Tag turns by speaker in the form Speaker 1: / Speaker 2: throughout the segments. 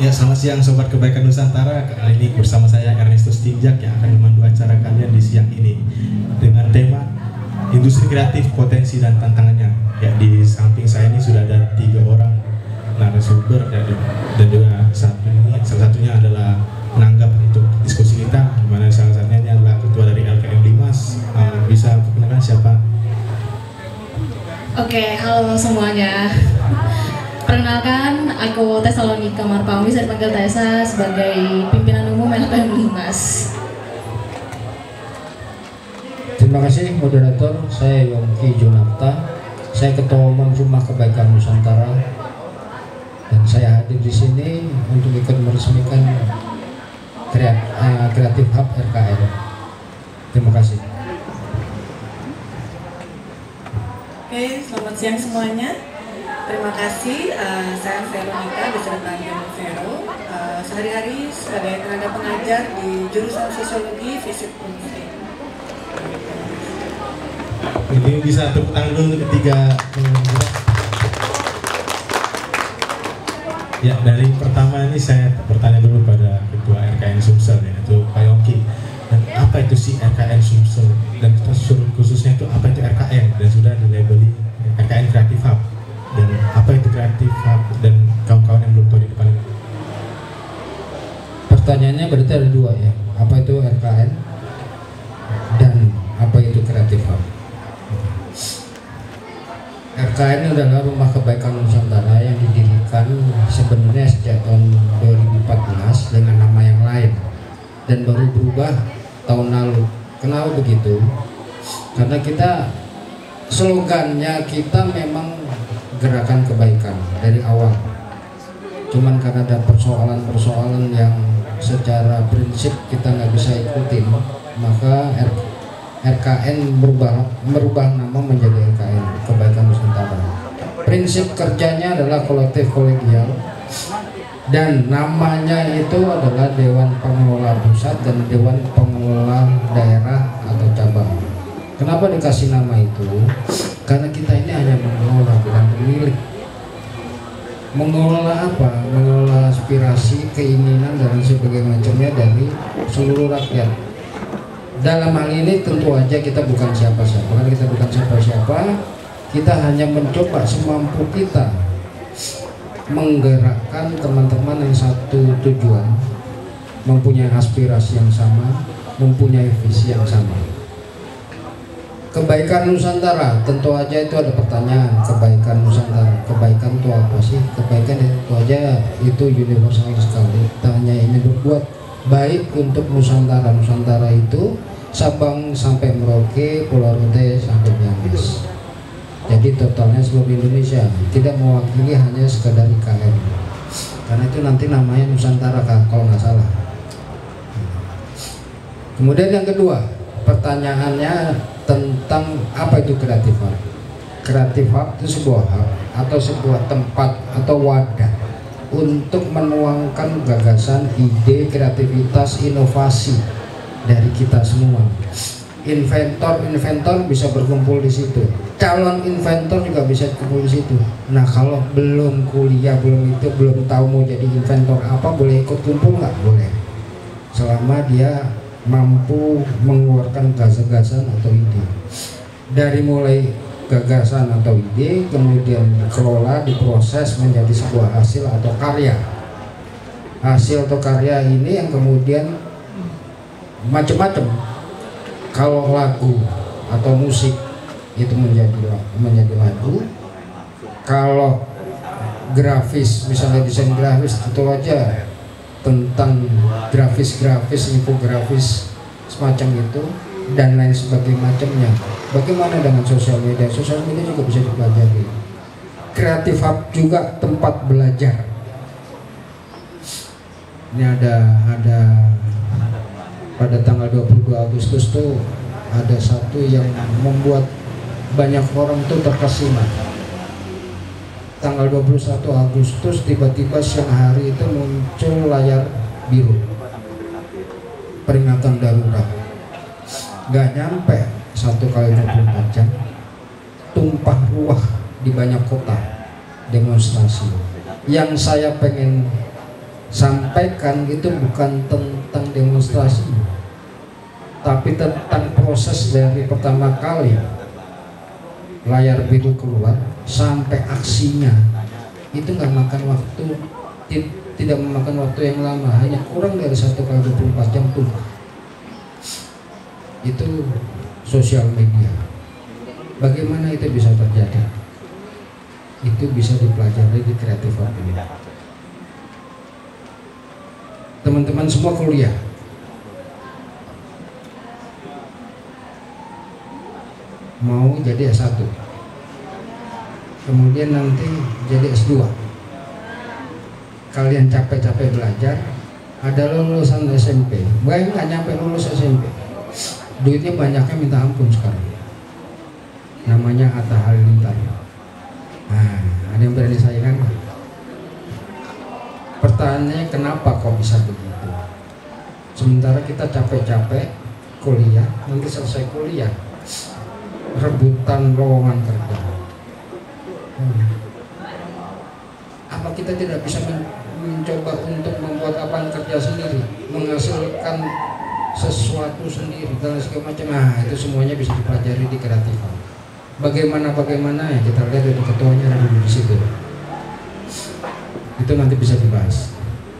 Speaker 1: Ya, selamat siang Sobat Kebaikan Nusantara. Kali ini bersama saya Ernestus Tinjak yang akan memandu acara kalian di siang ini dengan tema Industri Kreatif, Potensi dan Tantangannya. Ya, di samping saya ini sudah ada 3 orang narasumber dan juga salah satunya adalah menanggap untuk diskusi kita, di mana salah satunya adalah ketua dari LKM Limas. Bisa perkenalkan siapa?
Speaker 2: Oke, halo semuanya. Perkenalkan, aku Tesalonika Marpaung, bisa dipanggil Tessa, sebagai pimpinan umum LKM Limas.
Speaker 3: Terima kasih moderator, saya Yongki Junapta, saya ketua umum Rumah Kebaikan Nusantara, dan saya hadir di sini untuk ikut meresmikan Kreatif Hub RKN. Terima kasih.
Speaker 4: Oke, selamat siang semuanya. Terima kasih, saya Veronica, bisa dipanggil Vero. Sehari-hari sebagai tenaga pengajar di jurusan Sosiologi Fisip Unri.
Speaker 1: Ini bisa tepuk tangan dulu untuk ketiga. Ya, dari pertama ini saya bertanya dulu pada Ketua RKN Sumsel, yaitu Pak Yongki. Dan apa itu sih RKN Sumsel? Dan khususnya itu apa itu RKN? Dan sudah dilabeli RKN Kreatif Hub. Dan apa itu Kreatif Hub dan kawan-kawan yang belum tahu di depan ini?
Speaker 3: Pertanyaannya berarti ada 2 ya. Apa itu RKN dan apa itu Kreatif Hub? RKN adalah Rumah Kebaikan Nusantara yang didirikan sebenarnya sejak tahun 2014 dengan nama yang lain dan baru berubah tahun lalu. Kenapa begitu? Karena kita slogannya kita memang gerakan kebaikan dari awal. Cuman karena ada persoalan-persoalan yang secara prinsip kita nggak bisa ikutin, maka RKN merubah nama menjadi RKN Kebaikan Nusantara. Prinsip kerjanya adalah kolektif kolegial dan namanya itu adalah Dewan Pengelola Pusat dan Dewan Pengelola Daerah atau Cabang. Kenapa dikasih nama itu? Karena kita ini hanya mengelola, bukan pemilik. Mengelola apa? Mengelola aspirasi, keinginan dan sebagainya macamnya dari seluruh rakyat. Dalam hal ini tentu aja kita bukan siapa-siapa. Karena kita bukan siapa-siapa, kita hanya mencoba semampu kita menggerakkan teman-teman yang satu tujuan, mempunyai aspirasi yang sama, mempunyai visi yang sama. Kebaikan Nusantara, tentu aja itu ada pertanyaan. Kebaikan Nusantara, kebaikan itu apa sih? Kebaikan itu aja itu universal sekali. Kita hanya ini berbuat baik untuk Nusantara. Nusantara itu Sabang sampai Merauke, Pulau Rote sampai Miangas. Jadi totalnya seluruh Indonesia, tidak mewakili hanya sekedar IKN. Karena itu nanti namanya Nusantara kalau nggak salah. Kemudian yang kedua, pertanyaannya tentang apa itu Kreatif Hub. Kreatif Hub itu sebuah hub atau sebuah tempat atau wadah untuk menuangkan gagasan, ide, kreativitas, inovasi dari kita semua. Inventor bisa berkumpul di situ. Calon inventor juga bisa berkumpul di situ. Nah, kalau belum kuliah, belum tahu mau jadi inventor apa, boleh ikut kumpul nggak? Boleh. Selama dia mampu mengeluarkan gagasan atau ide. Dari mulai gagasan atau ide, kemudian dikelola, diproses menjadi sebuah hasil atau karya. Hasil atau karya ini yang kemudian macam-macam. Kalau lagu atau musik itu menjadi lagu. Kalau grafis, misalnya desain grafis, tentu aja tentang grafis, infografis semacam itu dan lain sebagainya macamnya. Bagaimana dengan sosial media? Sosial media juga bisa dipelajari. Kreatif Hub juga tempat belajar. Ini ada pada tanggal 22 Agustus tuh ada satu yang membuat banyak orang tuh terkesima. Tanggal 21 Agustus tiba-tiba siang hari itu muncul layar biru peringatan darurat. Gak nyampe 1 kali 24 jam tumpah ruah di banyak kota demonstrasi. Yang saya pengen sampaikan itu bukan tentang demonstrasi, tapi tentang proses dari pertama kali layar biru keluar sampai aksinya. Itu nggak makan waktu, tidak memakan waktu yang lama, hanya kurang dari 1x24 jam tuh. Itu sosial media. Bagaimana itu bisa terjadi? Itu bisa dipelajari di Creative Hub ini. Teman-teman semua kuliah, mau jadi S1, kemudian nanti jadi S2. Kalian capek-capek belajar, ada lulusan SMP, banyak nggak nyampe lulus SMP, duitnya banyaknya minta ampun sekarang. Namanya Atta Halilintar. Nah, ada yang berani saingan? Pertanyaannya kenapa kok bisa begitu? Sementara kita capek-capek kuliah, nanti selesai kuliah rebutan lowongan kerja. Apa kita tidak bisa mencoba untuk membuat lapangan kerja sendiri, menghasilkan sesuatu sendiri dan segala macam? Nah, itu semuanya bisa dipelajari di Creative Hub. Bagaimana ya, kita lihat itu ketuanya ada di situ. Itu nanti bisa dibahas.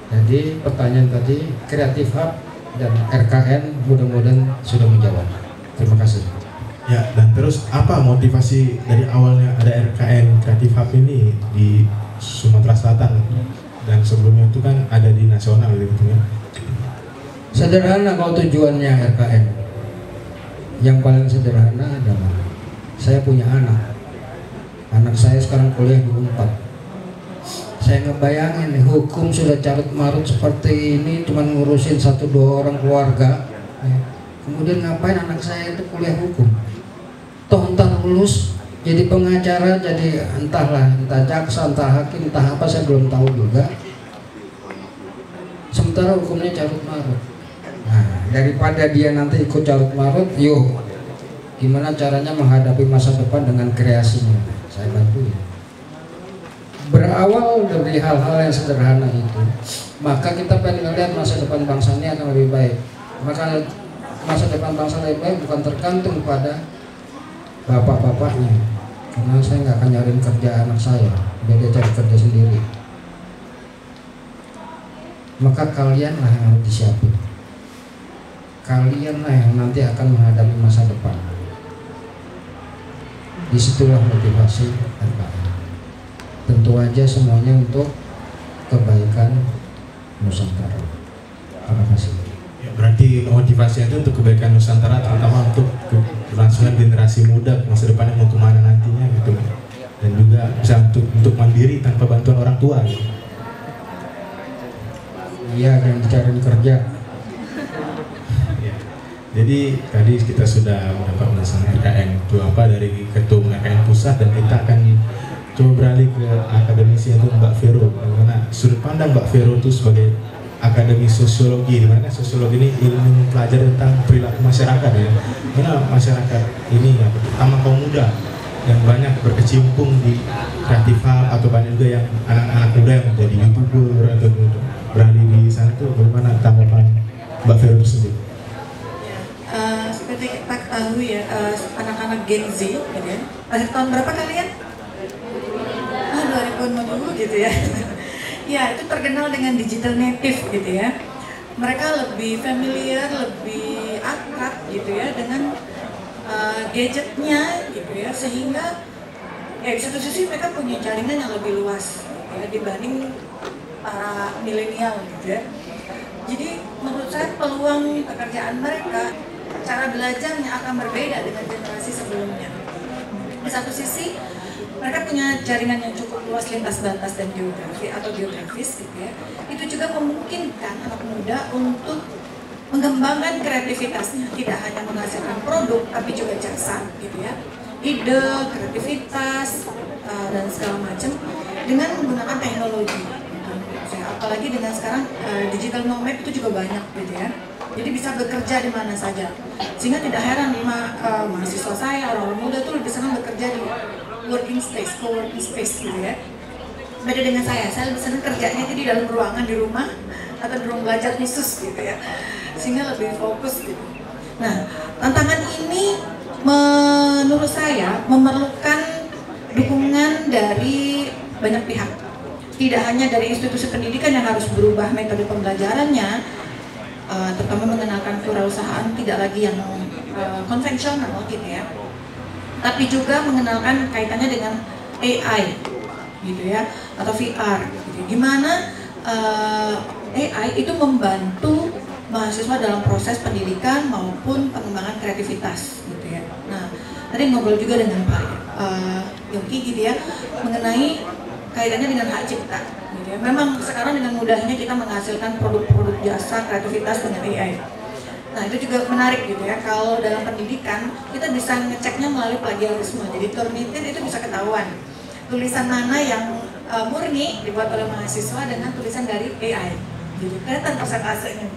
Speaker 3: Jadi pertanyaan tadi Creative Hub dan RKN mudah-mudahan sudah menjawab. Terima kasih.
Speaker 1: Ya, dan terus apa motivasi dari awalnya ada RKN Creative Hub ini di Sumatera Selatan, dan sebelumnya itu kan ada di nasional gitu ya?
Speaker 3: Sederhana kalau tujuannya RKN. Yang paling sederhana adalah saya punya anak saya sekarang kuliah di Unpad. Saya ngebayangin nih, hukum sudah carut marut seperti ini, cuma ngurusin 1-2 orang keluarga. Kemudian ngapain anak saya itu kuliah hukum? Toh entah lulus jadi pengacara, jadi entah jaksa, entah hakim, entah apa, saya belum tahu juga. Sementara hukumnya carut marut. Nah, daripada dia nanti ikut carut marut, yuk gimana caranya menghadapi masa depan dengan kreasinya, saya bantu ya. Berawal dari hal-hal yang sederhana itu, maka kita pengen melihat masa depan bangsa ini akan lebih baik. Maka masa depan bangsa lebih baik bukan tergantung pada bapak-bapaknya, karena saya nggak akan nyariin kerja anak saya, biar dia cari kerja sendiri. Maka kalianlah yang harus disiapin. Kalianlah yang nanti akan menghadapi masa depan. Disitulah motivasi RKN. Tentu aja semuanya untuk kebaikan Nusantara. Terima kasih.
Speaker 1: Ya, berarti motivasinya itu untuk kebaikan Nusantara, terutama untuk keberlangsungan generasi muda masa depannya mau kemana nantinya gitu, dan juga bisa untuk mandiri tanpa bantuan orang tua gitu.
Speaker 3: Iya, yang dicariin kerja.
Speaker 1: Jadi tadi kita sudah mendapat penjelasan RKN itu apa dari Ketum RKN Pusat, dan kita akan coba beralih ke akademisi yaitu Mbak Vero. Karena sudut pandang Mbak Vero itu sebagai akademi sosiologi, di mana sosiologi ini ilmu pelajar tentang perilaku masyarakat ya. Karena masyarakat ini ya, terutama kaum muda yang banyak berkecimpung di Creative Hub, atau banyak juga yang anak-anak muda yang menjadi YouTuber atau beralih di sana, itu bagaimana tanggapan Mbak Vero tersebut?
Speaker 4: Seperti kita ketahui ya, anak-anak Gen Z gitu ya. Lahir tahun berapa kalian? 2000 gitu ya. Ya, itu terkenal dengan digital native gitu ya. Mereka lebih familiar, lebih akrab gitu ya dengan gadgetnya gitu ya, sehingga ya di satu sisi mereka punya jaringan yang lebih luas gitu ya, dibanding para milenial gitu ya. Jadi menurut saya peluang pekerjaan mereka, cara belajarnya akan berbeda dengan generasi sebelumnya. Di satu sisi mereka punya jaringan yang cukup luas lintas batas dan geografis gitu ya. Itu juga memungkinkan anak muda untuk mengembangkan kreativitasnya, tidak hanya menghasilkan produk tapi juga jasa gitu ya, ide, kreativitas dan segala macam dengan menggunakan teknologi gitu. Apalagi dengan sekarang digital nomad itu juga banyak gitu ya. Jadi bisa bekerja di mana saja, sehingga tidak heran mahasiswa saya, orang muda tuh lebih senang bekerja di working space, co-working space gitu ya. Beda dengan saya lebih senang kerjanya di dalam ruangan di rumah, atau di ruang belajar khusus gitu ya, sehingga lebih fokus gitu. Nah, tantangan ini menurut saya memerlukan dukungan dari banyak pihak. Tidak hanya dari institusi pendidikan yang harus berubah metode pembelajarannya, terutama mengenalkan kewirausahaan tidak lagi yang konvensional gitu ya, tapi juga mengenalkan kaitannya dengan AI gitu ya, atau VR gitu. Gimana AI itu membantu mahasiswa dalam proses pendidikan maupun pengembangan kreativitas gitu ya. Nah, tadi ngobrol juga dengan Pak Yogi gitu ya, mengenai kaitannya dengan hak cipta gitu ya. Memang sekarang dengan mudahnya kita menghasilkan produk-produk jasa kreativitas dengan AI. Nah, itu juga menarik gitu ya, kalau dalam pendidikan kita bisa ngeceknya melalui plagiarisme. Jadi Turnitin itu bisa ketahuan tulisan mana yang murni dibuat oleh mahasiswa dengan tulisan dari AI gitu, kelihatan persentasenya.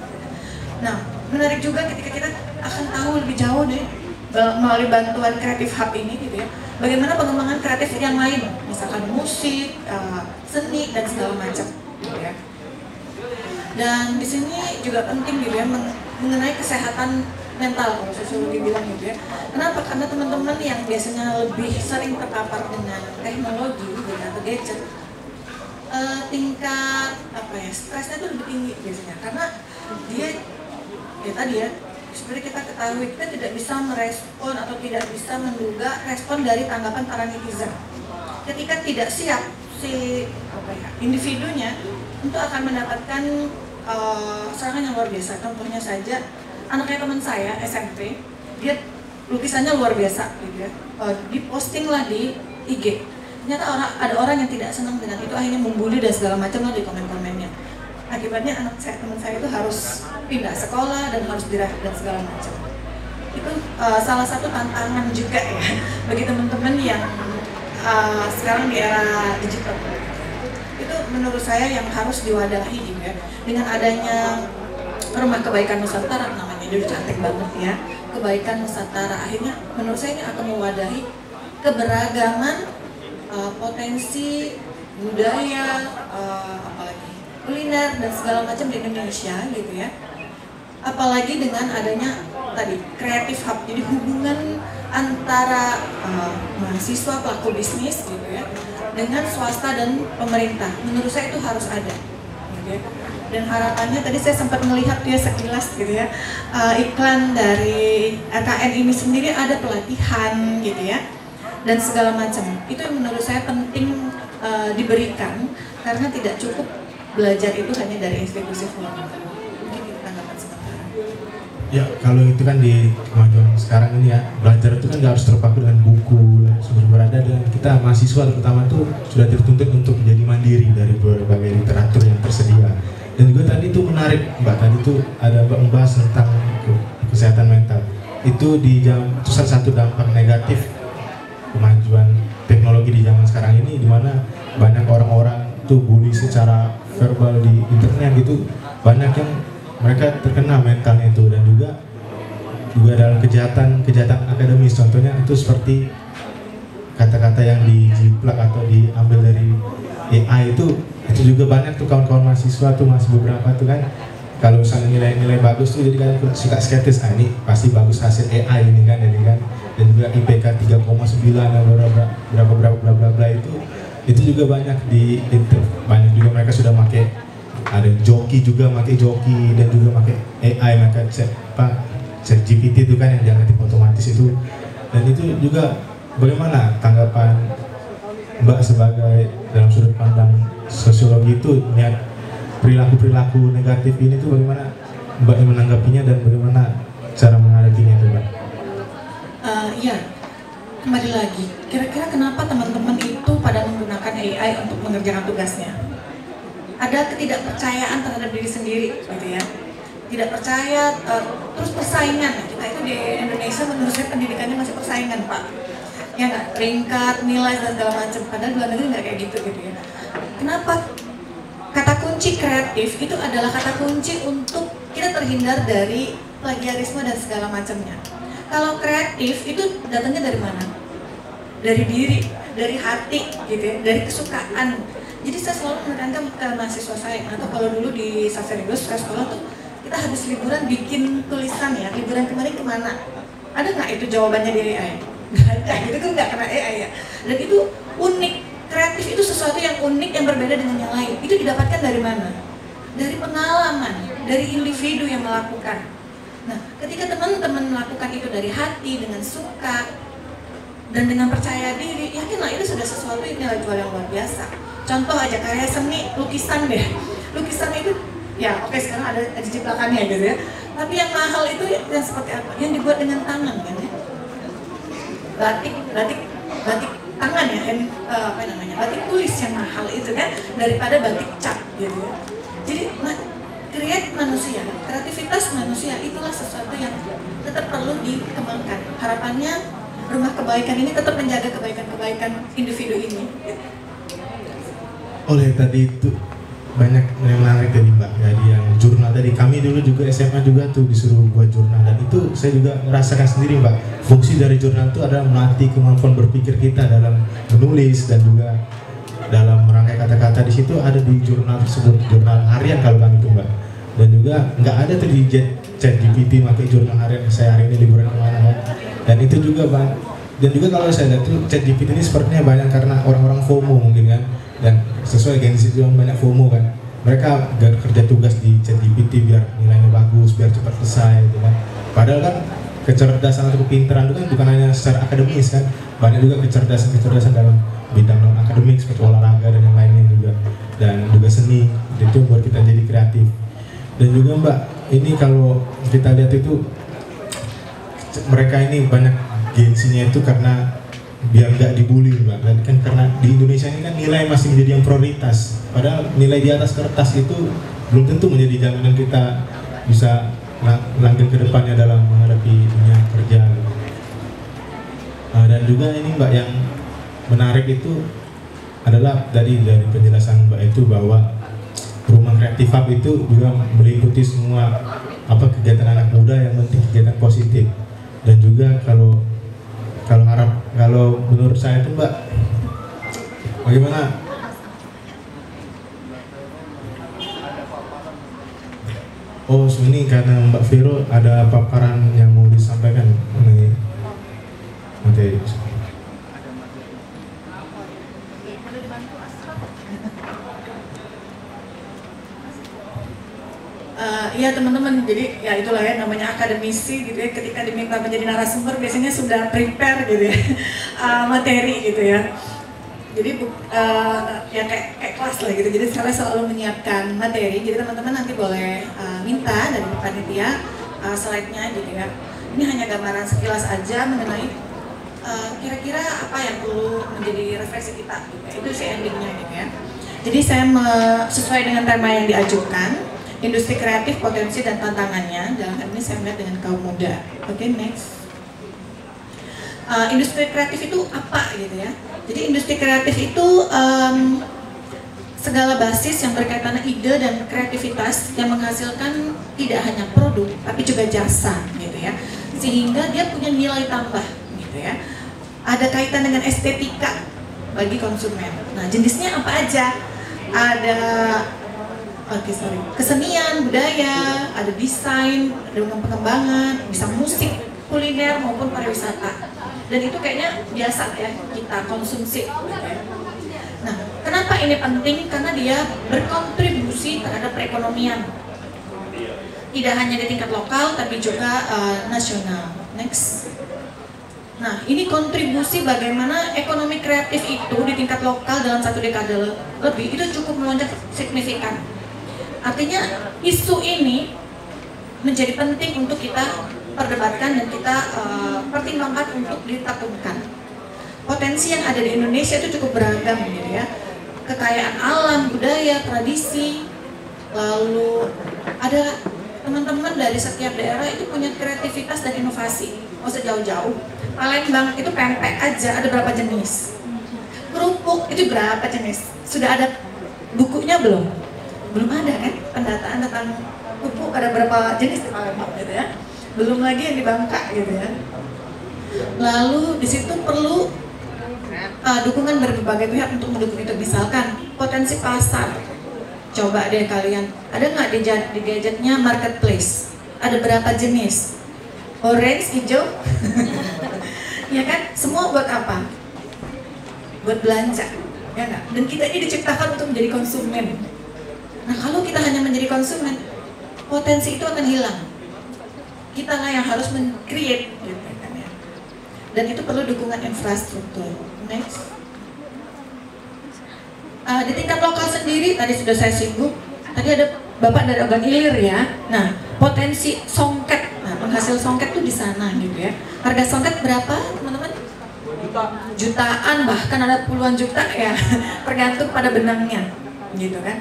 Speaker 4: Nah, menarik juga ketika kita akan tahu lebih jauh deh melalui bantuan Creative Hub ini gitu ya, bagaimana pengembangan kreatif yang lain, misalkan musik, seni dan segala macam gitu ya. Dan di sini juga penting gitu ya mengenai kesehatan mental, kalau sosiologi bilang gitu ya. Kenapa? Karena teman-teman yang biasanya lebih sering terpapar dengan teknologi atau gadget, tingkat stresnya itu lebih tinggi biasanya, karena dia ya tadi ya, seperti kita ketahui, kita tidak bisa merespon atau tidak bisa menduga respon dari tanggapan para netizen. Ketika tidak siap si individunya itu akan mendapatkan serangan yang luar biasa. Contohnya saja anaknya teman saya SMP, dia lukisannya luar biasa gitu ya, diposting lah di IG. Ternyata ada orang yang tidak senang dengan itu, akhirnya membuli dan segala macam lah di komen-komennya. Akibatnya teman saya itu harus pindah sekolah dan harus direhab dan segala macam. Itu salah satu tantangan juga ya bagi teman-teman yang sekarang di era digital. Itu menurut saya yang harus diwadahi juga dengan adanya Rumah Kebaikan Nusantara, namanya jadi cantik banget ya, Kebaikan Nusantara. Akhirnya menurut saya ini akan mewadahi keberagaman potensi budaya, apalagi kuliner dan segala macam di Indonesia gitu ya. Apalagi dengan adanya tadi Creative Hub, jadi hubungan antara mahasiswa pelaku bisnis gitu ya dengan swasta dan pemerintah. Menurut saya itu harus ada gitu ya. Dan harapannya tadi saya sempat melihat ya sekilas gitu ya, iklan dari RKN ini sendiri ada pelatihan gitu ya dan segala macam. Itu yang menurut saya penting diberikan, karena tidak cukup belajar itu hanya dari institusi formal. Mungkin tanggapan sementara.
Speaker 1: Ya, kalau itu kan di kemajuan sekarang ini ya, belajar itu kan nggak harus terpaku dengan buku, sumber berada, dan kita mahasiswa terutama itu sudah dituntut untuk menjadi mandiri dari berbagai literatur yang tersedia. Dan juga tadi itu menarik Mbak, tadi itu ada membahas tentang kesehatan mental. Itu itu salah satu dampak negatif kemajuan teknologi di zaman sekarang ini, di mana banyak orang-orang tuh bully secara verbal di internet gitu, banyak yang mereka terkena mentalnya itu. Dan juga dalam kejahatan akademis, contohnya itu seperti kata-kata yang dijiplak atau diambil dari AI itu juga banyak tuh kawan-kawan mahasiswa tuh, masih beberapa tuh kan, kalau misalnya nilai-nilai bagus tuh jadi kan suka skeptis, ini pasti bagus hasil AI ini kan, jadi kan. Dan juga IPK 3,9 berapa bla itu juga banyak banyak juga mereka sudah pakai, ada joki juga pakai joki, dan juga pakai AI, mereka ChatGPT itu kan yang dianggap otomatis itu. Dan itu juga bagaimana tanggapan Mbak sebagai dalam sudut pandang sosiologi itu, melihat perilaku negatif ini tuh bagaimana Mbak menanggapinya dan bagaimana cara menghadapinya itu Mbak?
Speaker 4: Ya, kembali lagi, kira-kira kenapa teman-teman itu pada menggunakan AI untuk mengerjakan tugasnya? Ada ketidakpercayaan terhadap diri sendiri gitu ya, tidak percaya, terus persaingan. Kita itu di Indonesia menurut saya pendidikannya masih persaingan Pak, ya nggak, peringkat, nilai dan segala macam. Padahal luar negeri nggak kayak gitu gitu ya. Kenapa? Kata kunci kreatif itu adalah kata kunci untuk kita terhindar dari plagiarisme dan segala macamnya. Kalau kreatif itu datangnya dari mana? Dari diri, dari hati gitu ya, dari kesukaan. Jadi saya selalu menekankan ke mahasiswa saya, atau kalau dulu di Sacerdos saya sekolah tuh kita habis liburan bikin tulisan ya, liburan kemarin kemana? Ada nggak itu jawabannya di AI? Nggak ada, gitu kan nggak kena AI ya. Dan itu unik, kreatif itu sesuatu yang unik yang berbeda dengan yang lain. Itu didapatkan dari mana? Dari pengalaman, dari individu yang melakukan. Nah, ketika teman-teman melakukan itu dari hati, dengan suka, dan dengan percaya diri, yakinlah itu sudah sesuatu yang nilai jual yang luar biasa. Contoh aja karya seni, lukisan deh. Lukisan itu, ya oke sekarang ada ciplakannya gitu ya. Tapi yang mahal itu yang seperti apa? Yang dibuat dengan tangan kan ya. Batik tangan ya, apa namanya? Batik tulis yang mahal itu kan daripada batik cat gitu ya. Jadi kreativitas manusia itulah sesuatu yang tetap perlu dikembangkan. Harapannya rumah kebaikan ini tetap menjaga kebaikan-kebaikan individu ini.
Speaker 1: Oleh tadi itu banyak yang menarik tadi Mbak, jadi yang jurnal tadi, kami dulu juga SMA juga tuh disuruh buat jurnal, dan itu saya juga merasakan sendiri Mbak, fungsi dari jurnal itu adalah melatih kemampuan berpikir kita dalam menulis dan juga dalam merangkai kata-kata. Di situ ada di jurnal tersebut, jurnal harian kalau kami itu Mbak, dan juga nggak ada tuh di ChatGPT pakai jurnal harian saya hari ini liburan kemana kan. Dan itu juga Bang, dan juga kalau saya lihat tuh ChatGPT ini sepertinya banyak karena orang-orang FOMO mungkin kan, dan sesuai Gen Z juga banyak FOMO kan, mereka gak kerja tugas di ChatGPT biar nilainya bagus, biar cepat selesai gitu kan. Padahal kan kecerdasan atau kepintaran itu kan bukan hanya secara akademis kan, banyak juga kecerdasan dalam bidang non akademik seperti olahraga dan yang lainnya juga, dan juga seni, itu buat kita jadi kreatif. Dan juga Mbak, ini kalau kita lihat itu mereka ini banyak gengsinya itu karena biar nggak dibully Mbak, dan kan karena di Indonesia ini kan nilai masih menjadi yang prioritas, padahal nilai di atas kertas itu belum tentu menjadi jaminan kita bisa langgeng ke depannya dalam menghadapi dunia kerja. Dan juga ini Mbak yang menarik itu adalah dari penjelasan Mbak itu bahwa Rumah Kreatif Hub itu juga meliputi semua kegiatan anak muda, yang penting kegiatan positif. Dan juga kalau menurut saya itu Mbak, bagaimana ini karena Mbak Vero ada paparan yang mau disampaikan mengenai materi.
Speaker 4: Iya teman-teman, jadi ya itulah ya namanya akademisi gitu ya, ketika diminta menjadi narasumber biasanya sudah prepare gitu ya materi gitu ya. Jadi ya kayak kelas lah gitu, jadi saya selalu menyiapkan materi, jadi teman-teman nanti boleh minta dari panitia slide-nya gitu ya. Ini hanya gambaran sekilas aja mengenai kira-kira apa yang perlu menjadi refleksi kita gitu ya. Itu sih endingnya gitu ya. Jadi saya sesuai dengan tema yang diajukan, industri kreatif, potensi dan tantangannya. Dalam hal ini saya melihat dengan kaum muda. Oke, next. Industri kreatif itu apa gitu ya? Jadi industri kreatif itu segala basis yang berkaitan ide dan kreativitas yang menghasilkan tidak hanya produk tapi juga jasa gitu ya. Sehingga dia punya nilai tambah gitu ya. Ada kaitan dengan estetika bagi konsumen. Nah, jenisnya apa aja? Ada kesenian, budaya, ada desain, ada pengembangan, bisa musik, kuliner maupun pariwisata. Dan itu kayaknya biasa ya kita konsumsi. Nah, kenapa ini penting? Karena dia berkontribusi terhadap perekonomian. Tidak hanya di tingkat lokal tapi juga nasional. Next. Nah, ini kontribusi bagaimana ekonomi kreatif itu di tingkat lokal dalam 1 dekade lebih itu cukup melonjak signifikan. Artinya isu ini menjadi penting untuk kita perdebatkan dan kita pertimbangkan untuk ditaklukkan. Potensi yang ada di Indonesia itu cukup beragam gitu ya. Kekayaan alam, budaya, tradisi, lalu ada teman-teman dari setiap daerah itu punya kreativitas dan inovasi. Nggak usah jauh-jauh. Palembang itu pempek aja ada berapa jenis? Kerupuk itu berapa jenis? Sudah ada bukunya belum? Belum ada kan pendataan tentang pupuk ada berapa jenis di Palembang gitu ya. Belum lagi yang di Bangka gitu ya. Lalu di situ perlu dukungan dari berbagai pihak untuk mendukung itu, misalkan potensi pasar. Coba deh kalian, ada nggak di gadgetnya marketplace? Ada berapa jenis? Orange, hijau, ya kan? Semua buat apa? Buat belanja, ya nggak? Dan kita ini diciptakan untuk menjadi konsumen. Nah, kalau kita hanya menjadi konsumen, potensi itu akan hilang. Kita lah yang harus men-create, gitu kan ya. Dan itu perlu dukungan infrastruktur. Next. Di tingkat lokal sendiri, tadi sudah saya singgung, tadi ada Bapak dari Ogan Ilir ya. Nah, potensi songket, nah penghasil songket tuh di sana gitu ya. Harga songket berapa teman-teman? Jutaan, bahkan ada puluhan juta ya, tergantung pada benangnya, gitu kan.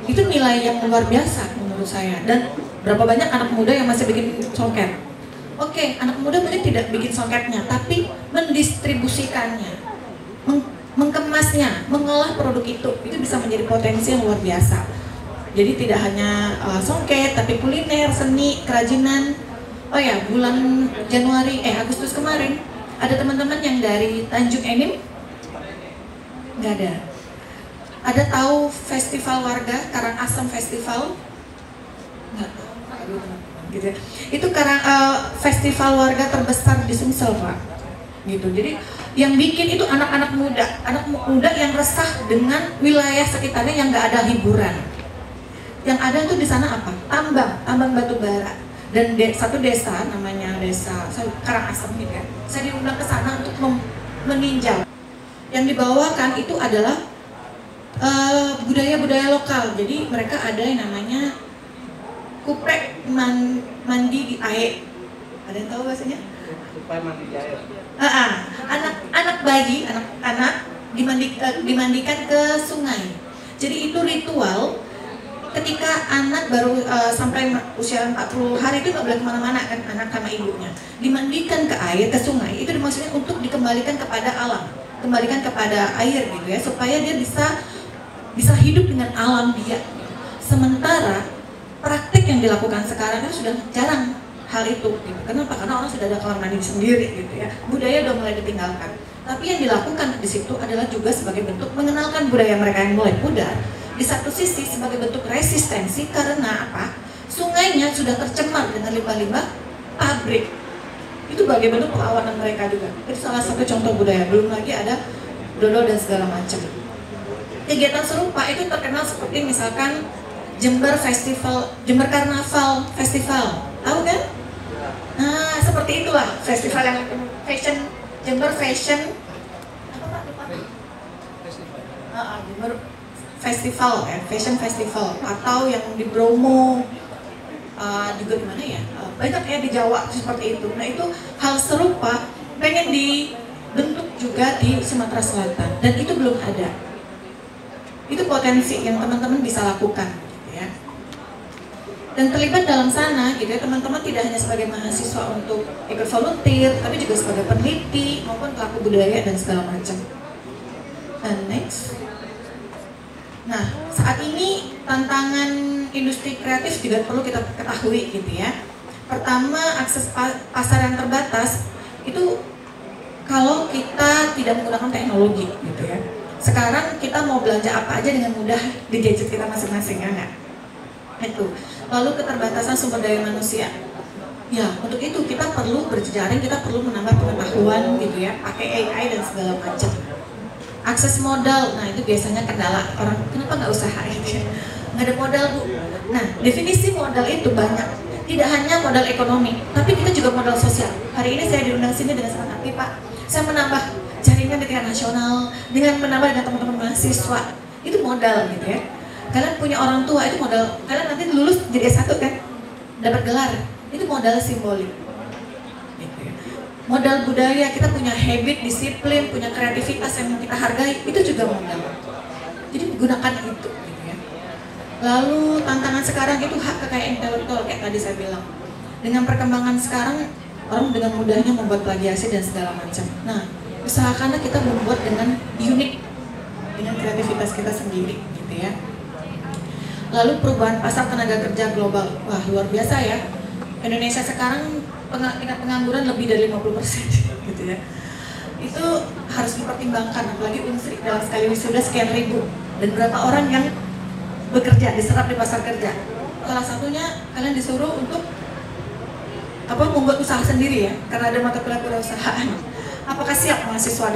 Speaker 4: Itu nilai yang luar biasa menurut saya. Dan berapa banyak anak muda yang masih bikin songket? Oke, anak muda mungkin tidak bikin songketnya, tapi mendistribusikannya, mengkemasnya, mengolah produk itu bisa menjadi potensi yang luar biasa. Jadi tidak hanya songket, tapi kuliner, seni, kerajinan. Oh ya, bulan Agustus kemarin ada teman-teman yang dari Tanjung Enim? Nggak ada. Ada tahu festival warga Karangasem Festival? Nggak tahu. Gitu ya. Itu festival warga terbesar di Sumsel, Pak. Gitu. Jadi yang bikin itu anak-anak muda yang resah dengan wilayah sekitarnya yang nggak ada hiburan. Yang ada itu di sana apa? Tambang batu bara. Dan satu desa namanya desa Karangasem gitu ya. Saya diundang ke sana untuk meninjau. Yang dibawakan itu adalah budaya-budaya lokal. Jadi mereka ada yang namanya kuprek mandi di air. Ada yang tahu bahasanya? Kuprek mandi di air. Anak bayi, anak dimandikan ke sungai. Jadi itu ritual ketika anak baru sampai usia 40 hari itu nggak boleh kemana-mana kan, anak sama ibunya dimandikan ke air, ke sungai. Itu dimaksudnya untuk dikembalikan kepada alam, kembalikan kepada air gitu ya, supaya dia bisa hidup dengan alam dia. Sementara praktik yang dilakukan sekarang itu sudah jarang hal itu gitu. Kenapa? Karena orang sudah ada kamar mandi sendiri gitu ya, budaya udah mulai ditinggalkan. Tapi yang dilakukan di situ adalah juga sebagai bentuk mengenalkan budaya mereka yang mulai pudar. Di satu sisi sebagai bentuk resistensi karena apa? Sungainya sudah tercemar dengan limbah-limbah pabrik. Itu sebagai bentuk perlawanan mereka juga. Itu salah satu contoh budaya. Belum lagi ada dodol dan segala macam. Kegiatan serupa itu terkenal seperti misalkan Jember Karnaval Festival. Tahu kan? Nah, seperti itulah festival yang fashion, Jember Fashion Jember Festival ya, Fashion Festival, atau yang di Bromo, juga di mana ya, banyak ya di Jawa seperti itu. Nah itu hal serupa pengen dibentuk juga di Sumatera Selatan dan itu belum ada. Itu potensi yang teman-teman bisa lakukan gitu ya. Dan terlibat dalam sana gitu ya, teman-teman tidak hanya sebagai mahasiswa untuk ikut volunteer, tapi juga sebagai peneliti maupun pelaku budaya dan segala macam. And next. Nah, saat ini tantangan industri kreatif juga perlu kita ketahui gitu ya. Pertama, akses pasar yang terbatas itu kalau kita tidak menggunakan teknologi gitu ya. Sekarang kita mau belanja apa aja dengan mudah di gadget kita masing-masing ya nggak? Itu. Lalu keterbatasan sumber daya manusia. Ya, untuk itu kita perlu berjejaring, kita perlu menambah pengetahuan gitu ya, pakai AI dan segala macam. Akses modal, nah itu biasanya kendala orang, kenapa nggak usaha gitu ya, nggak ada modal Bu. Nah, definisi modal itu banyak, tidak hanya modal ekonomi, tapi kita juga modal sosial. Hari ini saya diundang sini dengan sangat hati Pak, saya menambah jaringan di tingkat nasional, dengan menambah dengan teman-teman mahasiswa, itu modal gitu ya. Kalian punya orang tua, itu modal, kalian nanti lulus jadi S1 kan, dapat gelar, itu modal simbolik. Modal budaya, kita punya habit, disiplin, punya kreativitas yang kita hargai, itu juga modal. Jadi gunakan itu gitu ya. Lalu tantangan sekarang itu hak kekayaan intelektual kayak tadi saya bilang. Dengan perkembangan sekarang, orang dengan mudahnya membuat plagiasi dan segala macam. Nah, usahakanlah kita membuat dengan unik, dengan kreativitas kita sendiri gitu ya. Lalu perubahan pasar tenaga kerja global, wah luar biasa ya. Indonesia sekarang tingkat pengangguran lebih dari 50% gitu ya. itu harus dipertimbangkan, apalagi Unsri dalam sekali wisuda sekian ribu dan berapa orang yang bekerja, diserap di pasar kerja. Salah satunya kalian disuruh untuk membuat usaha sendiri ya, karena ada mata kuliah kewirausahaan. Apakah siap mahasiswa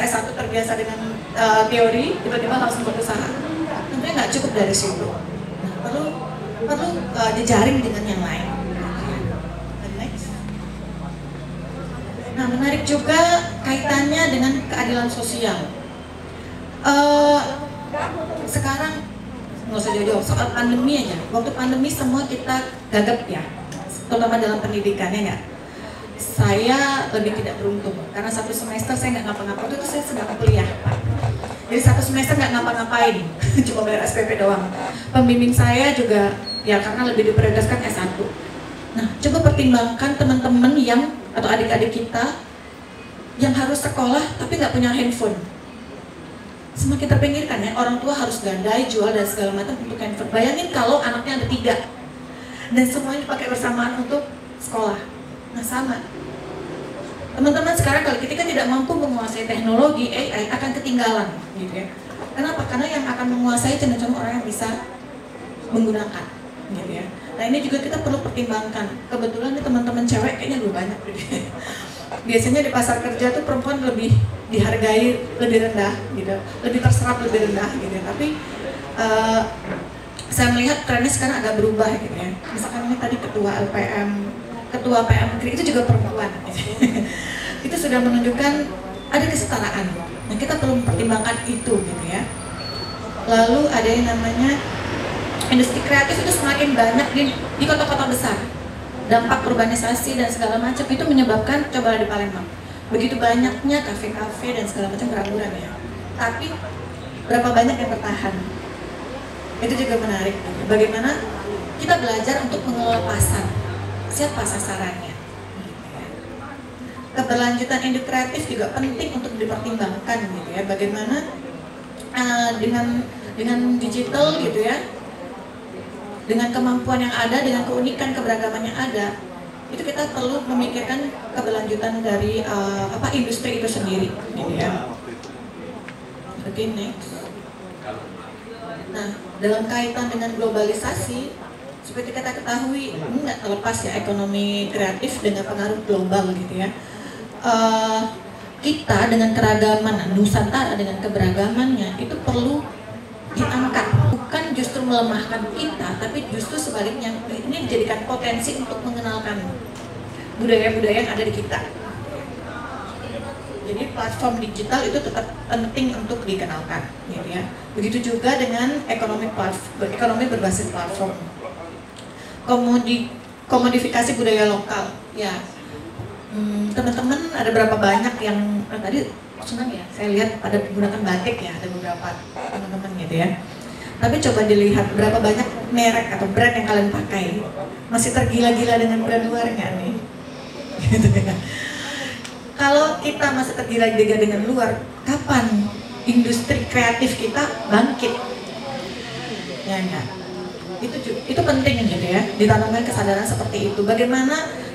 Speaker 4: S1 terbiasa dengan teori, tiba-tiba langsung buat usaha? Tentunya nggak cukup dari situ. Nah, perlu dijaring dengan yang lain. Next. Nah, menarik juga kaitannya dengan keadilan sosial. Sekarang nggak usah jauh-jauh soal pandemi aja. Waktu pandemi semua kita gagap ya, terutama dalam pendidikannya nggak. Saya lebih tidak beruntung karena satu semester saya nggak ngapa-ngapain, itu saya sedang kuliah Pak. Jadi satu semester nggak ngapa-ngapain, cuma bayar SPP doang. Pembimbing saya juga ya karena lebih diprioritaskan S1. Nah, coba pertimbangkan teman-teman yang atau adik-adik kita yang harus sekolah tapi nggak punya handphone. Semakin terpinggirkan ya, orang tua harus gandai, jual dan segala macam untuk handphone. Bayangin kalau anaknya ada 3 dan semuanya dipakai bersamaan untuk sekolah. Nah sama, teman-teman sekarang kalau kita tidak mampu menguasai teknologi AI akan ketinggalan, gitu ya. Kenapa? Karena yang akan menguasai cenderung orang yang bisa menggunakan, gitu ya. Nah ini juga kita perlu pertimbangkan. Kebetulan nih teman-teman cewek kayaknya lebih banyak, gitu ya. Biasanya di pasar kerja tuh perempuan lebih dihargai lebih rendah, gitu, lebih terserap lebih rendah, gitu ya. Tapi saya melihat trennya sekarang agak berubah, gitu ya. Misalkan ini tadi ketua PM itu juga perempuan. Itu sudah menunjukkan ada kesetaraan. Nah kita perlu mempertimbangkan itu gitu ya. Lalu ada yang namanya industri kreatif itu semakin banyak di kota-kota besar. Dampak urbanisasi dan segala macam itu menyebabkan, coba di Palembang, begitu banyaknya kafe-kafe dan segala macam berhamburan ya. Tapi berapa banyak yang bertahan? Itu juga menarik. Bagaimana kita belajar untuk mengelola pasar. Siapa sasarannya? Keberlanjutan industri kreatif juga penting untuk dipertimbangkan gitu ya. Bagaimana dengan digital gitu ya, dengan kemampuan yang ada, dengan keunikan keberagaman yang ada, itu kita perlu memikirkan keberlanjutan dari industri itu sendiri gitu ya. Oke, next. Nah, dalam kaitan dengan globalisasi, seperti kita ketahui, ini nggak terlepas ya ekonomi kreatif dengan pengaruh global gitu ya. Kita dengan keragaman Nusantara dengan keberagamannya itu perlu diangkat, bukan justru melemahkan kita, tapi justru sebaliknya ini dijadikan potensi untuk mengenalkan budaya-budaya yang ada di kita. Jadi platform digital itu tetap penting untuk dikenalkan, gitu ya. Begitu juga dengan ekonomi berbasis platform. Komodifikasi budaya lokal, ya. Teman-teman ada berapa banyak yang tadi senang ya, saya lihat pada menggunakan batik ya, ada beberapa teman-teman gitu ya. Tapi coba dilihat berapa banyak merek atau brand yang kalian pakai. Masih tergila-gila dengan brand luar nggak nih? Gitu ya. Kalau kita masih tergila-gila dengan luar, kapan industri kreatif kita bangkit? Ya enggak. Itu penting gitu ya, ditanamkan kesadaran seperti itu. Bagaimana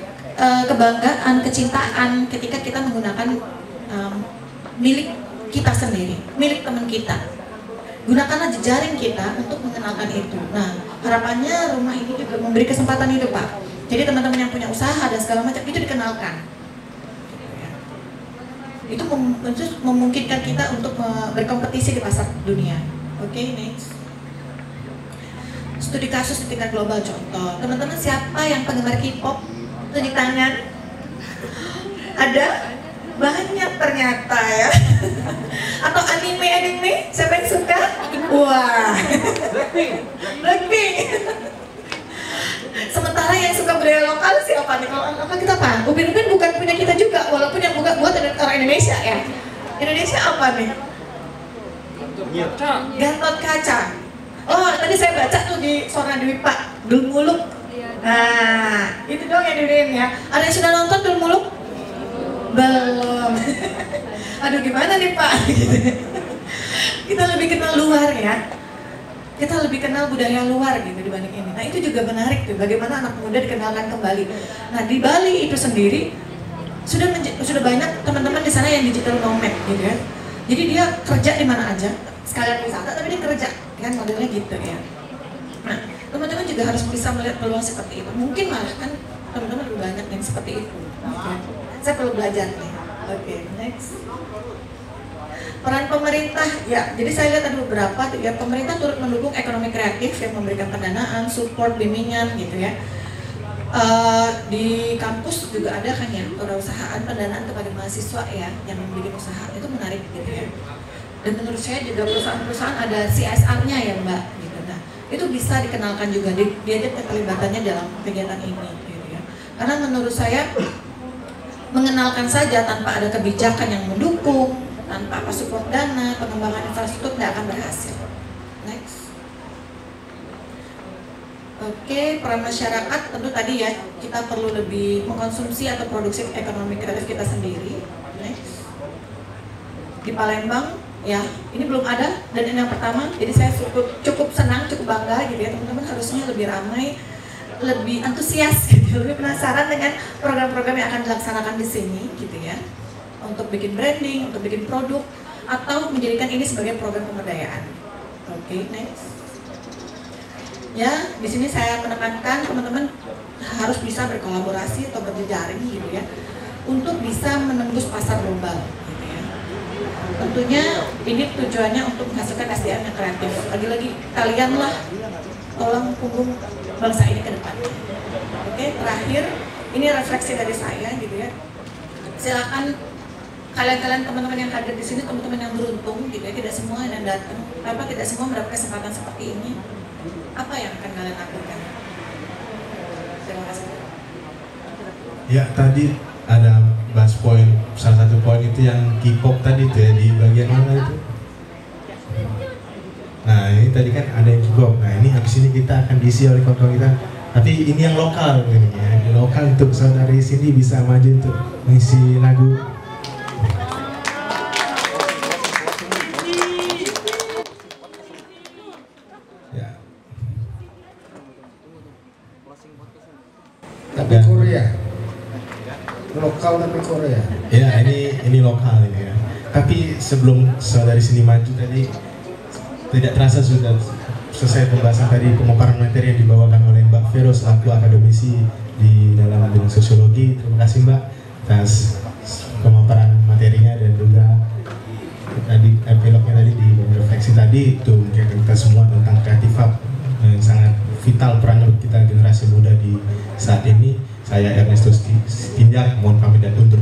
Speaker 4: kebanggaan, kecintaan ketika kita menggunakan milik kita sendiri, milik teman kita. Gunakanlah jejaring kita untuk mengenalkan itu. Nah, harapannya rumah ini juga memberi kesempatan itu, Pak. Jadi teman-teman yang punya usaha dan segala macam itu dikenalkan. Itu memungkinkan kita untuk berkompetisi di pasar dunia. Oke, next. Studi kasus di tingkat global contoh. Teman-teman siapa yang penggemar K-pop? Tunjuk tangan. Ada? Banyak ternyata ya. Atau anime, siapa yang suka? Wah, Blackpink. Sementara yang suka budaya lokal siapa nih? Kalau apa kita apa? Upin-Upin bukan punya kita juga, walaupun yang buat orang Indonesia ya. Indonesia apa nih? Gatot Kaca. Oh, tadi saya baca tuh di Sora Dewi Pak, Dul Muluk. Nah, itu dong yang diudahin ya. Ada yang sudah nonton Dul Muluk? Belum. Aduh gimana nih Pak? Kita lebih kenal luar ya. Kita lebih kenal budaya luar gitu dibanding ini. Nah itu juga menarik tuh, bagaimana anak muda dikenalkan kembali. Nah di Bali itu sendiri sudah banyak teman-teman yang digital nomad gitu ya. Jadi dia kerja di mana aja, sekalian wisata tapi dia kerja, kan modelnya gitu ya. Nah, teman-teman juga harus bisa melihat peluang seperti itu. Mungkin malah kan teman-teman lebih banyak yang seperti itu. Okay. Saya perlu belajar nih. Oke, next. Peran pemerintah, ya, jadi saya lihat ada beberapa, ya, pemerintah turut mendukung ekonomi kreatif yang memberikan pendanaan, support, bimbingan gitu ya. Di kampus juga ada kan ya, perusahaan pendanaan kepada mahasiswa ya, yang memiliki usaha, itu menarik gitu ya. Dan menurut saya juga perusahaan-perusahaan ada CSR-nya ya Mbak, gitu. Nah, itu bisa dikenalkan juga, diajak keterlibatannya dalam kegiatan ini gitu ya. Karena menurut saya, mengenalkan saja tanpa ada kebijakan yang mendukung, tanpa apa support dana, pengembangan infrastruktur tidak akan berhasil. Next. Oke, peran masyarakat tentu tadi ya, kita perlu lebih mengkonsumsi atau produksi ekonomi kreatif kita sendiri. Next. Di Palembang, ya ini belum ada dan ini yang pertama, jadi saya cukup senang, cukup bangga gitu ya, teman-teman harusnya lebih ramai, lebih antusias, gitu, lebih penasaran dengan program-program yang akan dilaksanakan di sini gitu ya. Untuk bikin branding, untuk bikin produk, atau menjadikan ini sebagai program pemberdayaan. Oke, next. Ya, di sini saya menekankan teman-teman harus bisa berkolaborasi atau berjejaring gitu ya, untuk bisa menembus pasar global. Gitu ya. Tentunya ini tujuannya untuk menghasilkan SDM yang kreatif. Lagi-lagi kalianlah tolong punggung bangsa ini ke depan. Oke, terakhir ini refleksi dari saya gitu ya. Silakan kalian teman-teman yang hadir di sini, teman-teman yang beruntung gitu ya, tidak semua yang datang, tidak semua mendapat kesempatan seperti ini. Apa yang akan kalian lakukan? Terima kasih.
Speaker 1: Ya, tadi ada bahas poin, salah satu poin itu yang K-pop tadi tuh ya, di bagian mana itu? Nah, ini tadi kan ada yang K-pop. Nah, ini habis ini kita akan diisi oleh kawan-kawan kita. Tapi ini yang lokal ini ya. Yang lokal untuk saudari sini bisa maju untuk mengisi lagu.
Speaker 3: Tapi Korea, lokal tapi Korea.
Speaker 1: Ya, ini lokal ini ya. Tapi sebelum saudari sini maju tadi, tidak terasa sudah selesai pembahasan tadi, pemaparan materi yang dibawakan oleh Mbak Vero selaku akademisi di dalam bidang sosiologi. Terima kasih Mbak atas pemaparan materinya dan juga tadi epilognya tadi di refleksi tadi itu mengingatkan kita semua tentang kreatif hub yang sangat vital peran kita generasi muda di saat ini. Saya Ernesto Tinjak, mohon pamit dan undur.